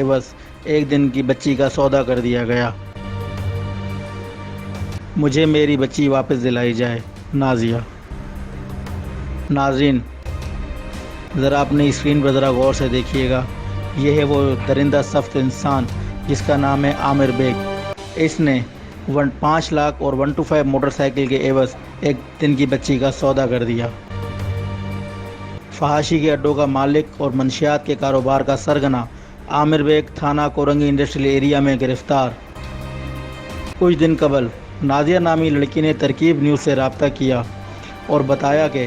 عوض ایک دن کی بچی کا سودا کر دیا گیا۔ مجھے میری بچی واپس دلائی جائے، نازیہ۔ ناظرین، ذرا اپنی اسکرین پر ذرا غور سے دیکھیے گا، یہ ہے وہ درندہ صفت انسان جس کا نام ہے عامر بیگ۔ اس نے 5 لاکھ اور 125 موٹر سائیکل کے عوض ایک دن کی بچی کا سودا کر دیا۔ فحاشی کے اڈوں کا مالک اور منشیات کے کاروبار کا سرغنہ عامر بیگ تھانہ کورنگی انڈسٹریل ایریا میں گرفتار۔ کچھ دن قبل نازیہ نامی لڑکی نے ترکیب نیوز سے رابطہ کیا اور بتایا کہ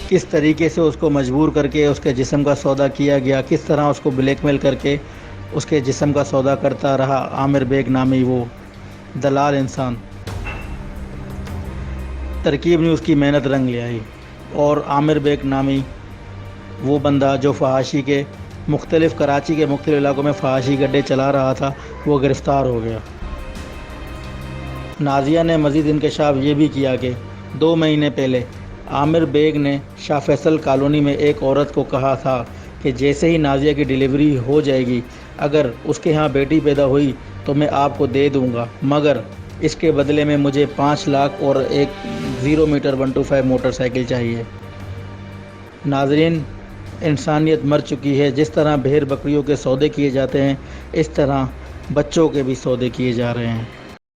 کس طریقے سے اس کو مجبور کر کے اس کے جسم کا سودا کیا گیا، کس طرح اس کو بلیک میل کر کے اس کے جسم کا سودا کرتا رہا عامر بیگ نامی وہ دلال انسان۔ ترکیب نیوز کی محنت رنگ لے آئی اور عامر بیگ نامی وہ بندہ جو فحاشی کے کراچی کے مختلف علاقوں میں فحاشی کے اڈے چلا رہا تھا، وہ گرفتار ہو گیا۔ نازیہ نے مزید انکشاف یہ بھی کیا کہ 2 مہینے پہلے عامر بیگ نے شاہ فیصل کالونی میں ایک عورت کو کہا تھا کہ جیسے ہی نازیہ کی ڈیلیوری ہو جائے گی، اگر اس کے ہاں بیٹی پیدا ہوئی تو میں آپ کو دے دوں گا، مگر اس کے بدلے میں مجھے 5 لاکھ اور ایک 0 میٹر 125 موٹر سائیکل چاہیے۔ ناظرین، انسانیت مر چکی ہے۔ جس طرح بھیڑ بکریوں کے سودے کیے جاتے ہیں، اس طرح بچوں کے بھی سودے کیے جا رہے ہیں۔